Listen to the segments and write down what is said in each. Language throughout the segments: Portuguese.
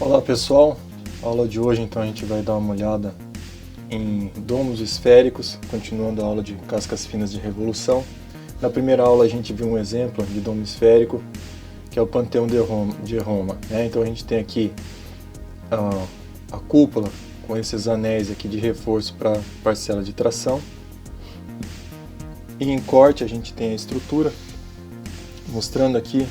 Olá pessoal, a aula de hoje então a gente vai dar uma olhada em domos esféricos, continuando a aula de cascas finas de revolução. Na primeira aula a gente viu um exemplo de domo esférico, que é o Panteão de Roma, né? Então a gente tem aqui a cúpula com esses anéis aqui de reforço para parcela de tração. E em corte a gente tem a estrutura, mostrando aqui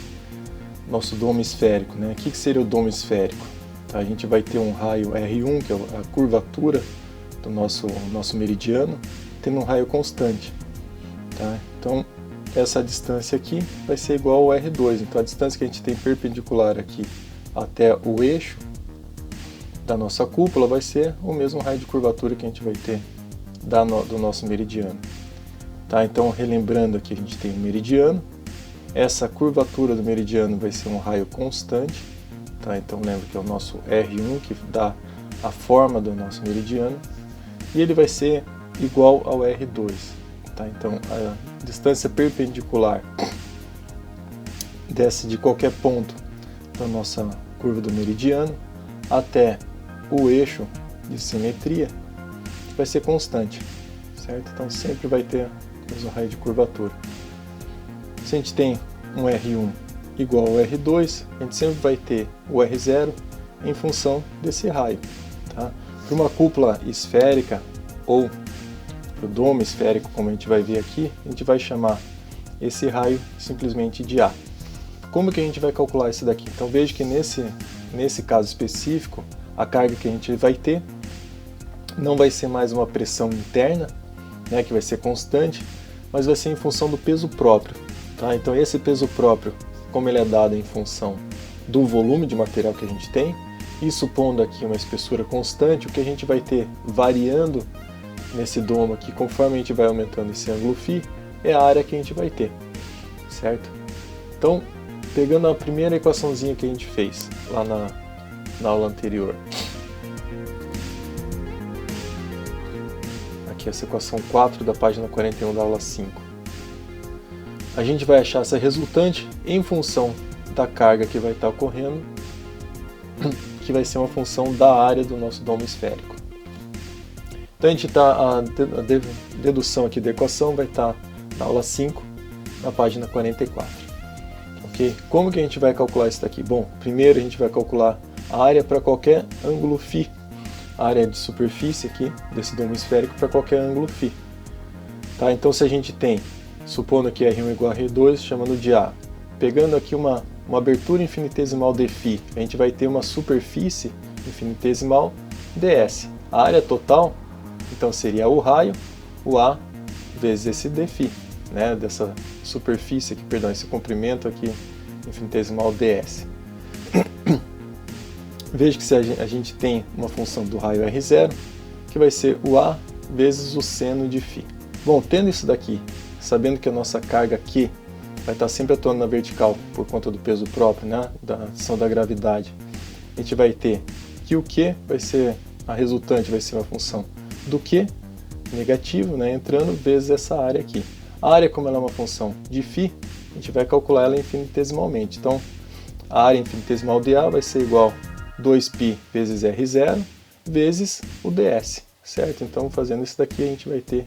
nosso domo esférico, né? O que seria o domo esférico? A gente vai ter um raio R1, que é a curvatura do nosso meridiano, tendo um raio constante. Tá? Então, essa distância aqui vai ser igual ao R2. Então, a distância que a gente tem perpendicular aqui até o eixo da nossa cúpula vai ser o mesmo raio de curvatura que a gente vai ter do nosso meridiano. Tá? Então, relembrando aqui, a gente tem o meridiano. Essa curvatura do meridiano vai ser um raio constante. Tá? Então lembra que é o nosso R1 que dá a forma do nosso meridiano. E ele vai ser igual ao R2. Tá? Então a distância perpendicular desce de qualquer ponto da nossa curva do meridiano até o eixo de simetria vai ser constante. Certo? Então sempre vai ter o mesmo raio de curvatura. Se a gente tem um R1 igual ao R2, a gente sempre vai ter o R0 em função desse raio. Tá? Para uma cúpula esférica ou para o domo esférico, como a gente vai ver aqui, a gente vai chamar esse raio simplesmente de A. Como que a gente vai calcular isso daqui? Então veja que nesse caso específico, a carga que a gente vai ter não vai ser mais uma pressão interna, né, que vai ser constante, mas vai ser em função do peso próprio. Tá? Então esse peso próprio, como ele é dado em função do volume de material que a gente tem, e supondo aqui uma espessura constante, o que a gente vai ter variando nesse domo aqui, conforme a gente vai aumentando esse ângulo φ, é a área que a gente vai ter, certo? Então, pegando a primeira equaçãozinha que a gente fez lá na aula anterior, aqui essa equação 4 da página 41 da aula 5, a gente vai achar essa resultante em função da carga que vai estar ocorrendo, que vai ser uma função da área do nosso domo esférico. Então a dedução aqui da equação vai estar na aula 5, na página 44. Ok? Como que a gente vai calcular isso daqui? Bom, primeiro a gente vai calcular a área para qualquer ângulo φ, a área de superfície aqui desse domo esférico para qualquer ângulo φ. Tá? Então se a gente tem, supondo que R1 igual a R2, chamando de A, pegando aqui uma abertura infinitesimal dφ, a gente vai ter uma superfície infinitesimal ds. A área total, então, seria o raio, o A, vezes esse dφ, né, dessa superfície aqui, perdão, esse comprimento aqui infinitesimal ds. Veja que se a gente tem uma função do raio R0, que vai ser o A vezes o seno de φ. Bom, tendo isso daqui, sabendo que a nossa carga Q vai estar sempre atuando na vertical por conta do peso próprio, né, da ação da gravidade, a gente vai ter que o Q vai ser, a resultante vai ser uma função do Q negativo, né, entrando vezes essa área aqui. A área, como ela é uma função de φ, a gente vai calcular ela infinitesimalmente. Então, a área infinitesimal de A vai ser igual a 2π vezes R0 vezes o ds, certo? Então, fazendo isso daqui, a gente vai ter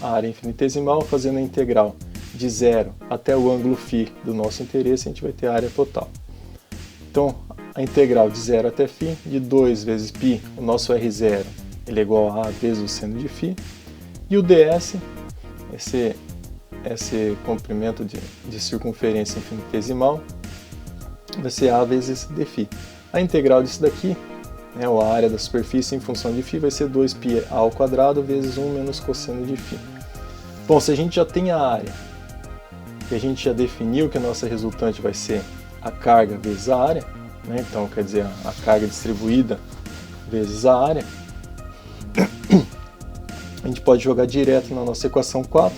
a área infinitesimal, fazendo a integral de 0 até o ângulo φ do nosso interesse, a gente vai ter a área total. Então, a integral de 0 até φ, de 2 vezes π, o nosso R0, ele é igual a A vezes o seno de φ, e o ds, esse comprimento de circunferência infinitesimal, vai ser A vezes dφ. A integral disso daqui, né, a área da superfície em função de φ, vai ser 2π ao quadrado vezes 1 menos cosseno de φ. Bom, se a gente já tem a área, e a gente já definiu que a nossa resultante vai ser a carga vezes a área, né, então quer dizer a carga distribuída vezes a área, a gente pode jogar direto na nossa equação 4,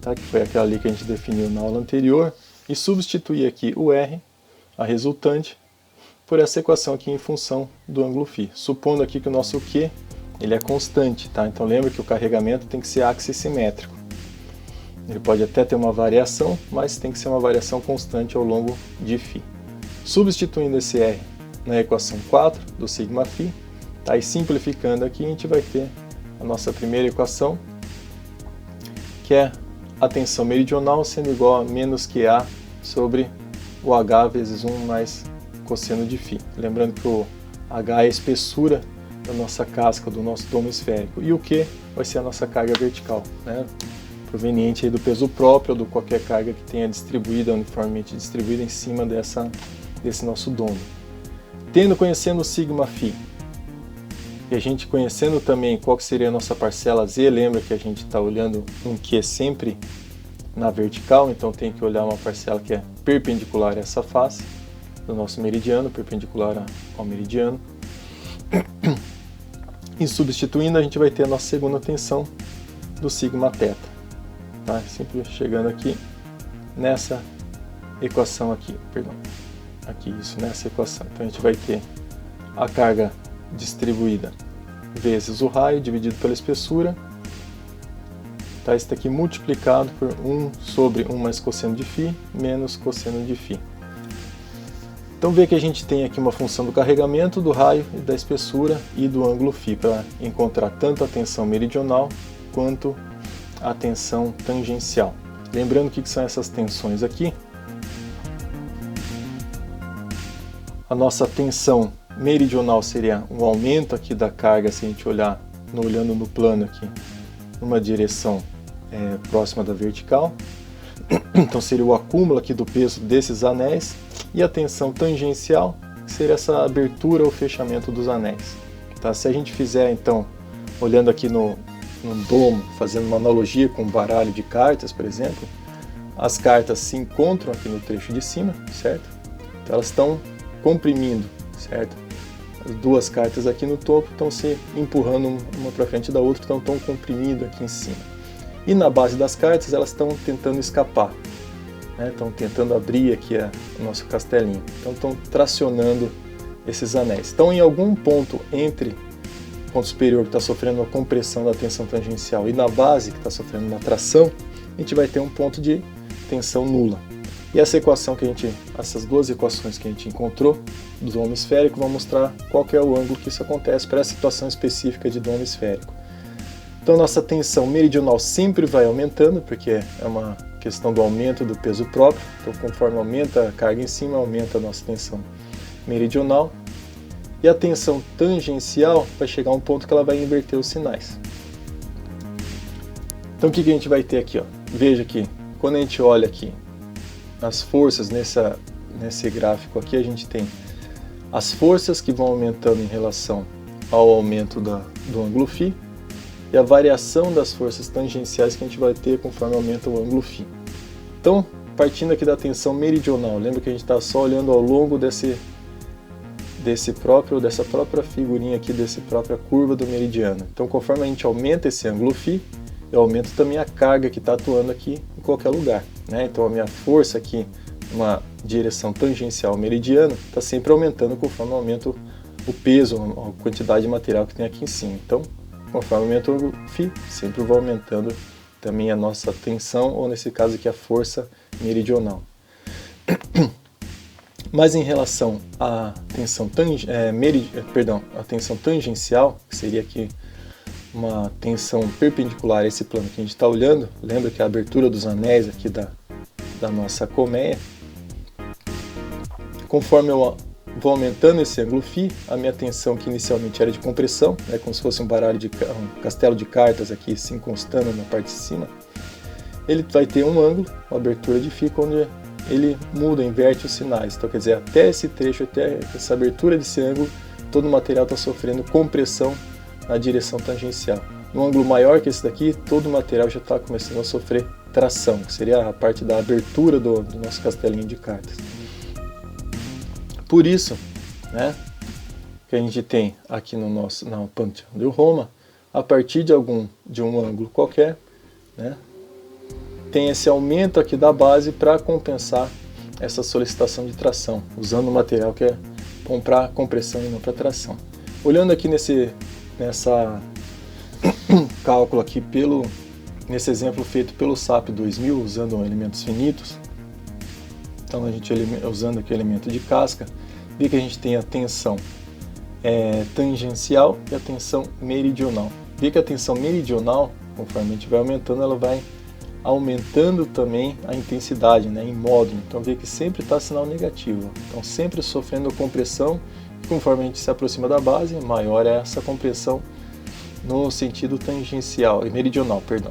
tá, que foi aquela ali que a gente definiu na aula anterior, e substituir aqui o R, a resultante, por essa equação aqui em função do ângulo φ. Supondo aqui que o nosso Q ele é constante, tá? Então lembra que o carregamento tem que ser axissimétrico. Ele pode até ter uma variação, mas tem que ser uma variação constante ao longo de φ. Substituindo esse R na equação 4 do sigma-φ. Tá? E simplificando aqui, a gente vai ter a nossa primeira equação, que é a tensão meridional sendo igual a menos QA sobre o H vezes 1 mais cosseno de φ. Lembrando que o H é a espessura da nossa casca, do nosso domo esférico, e o Q vai ser a nossa carga vertical, né? Proveniente aí do peso próprio ou de qualquer carga que tenha distribuída, uniformemente distribuída em cima desse nosso domo. Conhecendo o sigma-φ, e a gente conhecendo também qual que seria a nossa parcela Z, lembra que a gente está olhando um Q sempre na vertical, então tem que olhar uma parcela que é perpendicular a essa face do nosso meridiano, perpendicular ao meridiano. E substituindo, a gente vai ter a nossa segunda tensão do sigma θ. Tá? Sempre chegando aqui nessa equação aqui, perdão. Aqui, isso, nessa equação. Então a gente vai ter a carga distribuída vezes o raio dividido pela espessura. Tá? Isso aqui multiplicado por 1 sobre 1 mais cosseno de φ menos cosseno de φ. Então vê que a gente tem aqui uma função do carregamento, do raio, da espessura e do ângulo φ para encontrar tanto a tensão meridional quanto a tensão tangencial. Lembrando o que são essas tensões aqui. A nossa tensão meridional seria um aumento aqui da carga, se a gente olhando no plano aqui, numa direção próxima da vertical. Então seria o acúmulo aqui do peso desses anéis. E a tensão tangencial seria essa abertura ou fechamento dos anéis. Tá? Se a gente fizer, então, olhando aqui no domo, fazendo uma analogia com um baralho de cartas, por exemplo, as cartas se encontram aqui no trecho de cima, certo? Então elas estão comprimindo, certo? As duas cartas aqui no topo estão se empurrando uma para frente da outra, então estão comprimindo aqui em cima. E na base das cartas elas estão tentando escapar. Estão tentando abrir aqui o nosso castelinho, então estão tracionando esses anéis. Então em algum ponto entre o ponto superior que está sofrendo uma compressão da tensão tangencial e na base que está sofrendo uma tração, a gente vai ter um ponto de tensão nula. E essa equação essas duas equações que a gente encontrou do domo esférico vão mostrar qual que é o ângulo que isso acontece para a situação específica de domo esférico. Então nossa tensão meridional sempre vai aumentando, porque é uma questão do aumento do peso próprio. Então conforme aumenta a carga em cima, aumenta a nossa tensão meridional. E a tensão tangencial vai chegar a um ponto que ela vai inverter os sinais. Então o que a gente vai ter aqui? Veja que quando a gente olha aqui as forças nesse gráfico aqui, a gente tem as forças que vão aumentando em relação ao aumento do ângulo φ, e a variação das forças tangenciais que a gente vai ter conforme aumenta o ângulo φ. Então, partindo aqui da tensão meridional, lembra que a gente está só olhando ao longo dessa própria figurinha aqui, dessa própria curva do meridiano. Então, conforme a gente aumenta esse ângulo φ, eu aumento também a carga que está atuando aqui em qualquer lugar, né? Então, a minha força aqui, uma direção tangencial ao meridiano, está sempre aumentando conforme aumento o peso, a quantidade de material que tem aqui em cima. Então, conforme aumenta o ângulo φ, sempre vai aumentando também a nossa tensão, ou nesse caso aqui a força meridional. Mas em relação à tensão tangencial, que seria aqui uma tensão perpendicular a esse plano que a gente está olhando, lembra que a abertura dos anéis aqui da nossa colmeia, conforme eu vou aumentando esse ângulo φ, a minha tensão que inicialmente era de compressão, como se fosse um castelo de cartas aqui se encostando na parte de cima, ele vai ter um ângulo, uma abertura de φ, onde ele muda, inverte os sinais. Então quer dizer, até esse trecho, até essa abertura desse ângulo, todo o material está sofrendo compressão na direção tangencial. No ângulo maior que esse daqui, todo o material já está começando a sofrer tração, que seria a parte da abertura do nosso castelinho de cartas. Por isso, que a gente tem aqui na Panteão de Roma, a partir de um ângulo qualquer, tem esse aumento aqui da base para compensar essa solicitação de tração, usando o material que é para compressão e não para tração. Olhando aqui nessa cálculo aqui nesse exemplo feito pelo SAP 2000, usando elementos finitos, então a gente usando aqui o elemento de casca, vê que a gente tem a tensão tangencial e a tensão meridional. Vê que a tensão meridional, conforme a gente vai aumentando, ela vai aumentando também a intensidade, né, em módulo. Então vê que sempre está sinal negativo. Então sempre sofrendo compressão, e conforme a gente se aproxima da base, maior é essa compressão no sentido tangencial, meridional, perdão.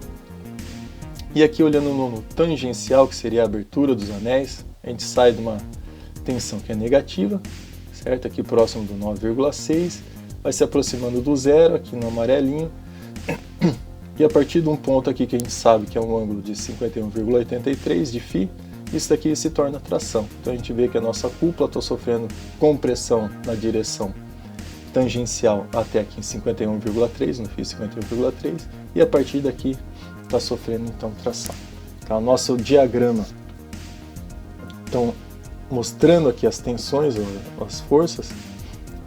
E aqui olhando no tangencial, que seria a abertura dos anéis, a gente sai de uma tensão que é negativa, certo? Aqui próximo do 9,6, vai se aproximando do zero, aqui no amarelinho, e a partir de um ponto aqui que a gente sabe que é um ângulo de 51,83 de φ, isso daqui se torna tração. Então a gente vê que a nossa cúpula está sofrendo compressão na direção tangencial até aqui em 51,3, no φ 51,3, e a partir daqui está sofrendo então tração. Então o nosso diagrama, então mostrando aqui as tensões, as forças,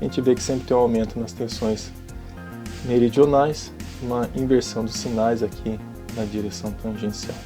a gente vê que sempre tem um aumento nas tensões meridionais, uma inversão dos sinais aqui na direção tangencial.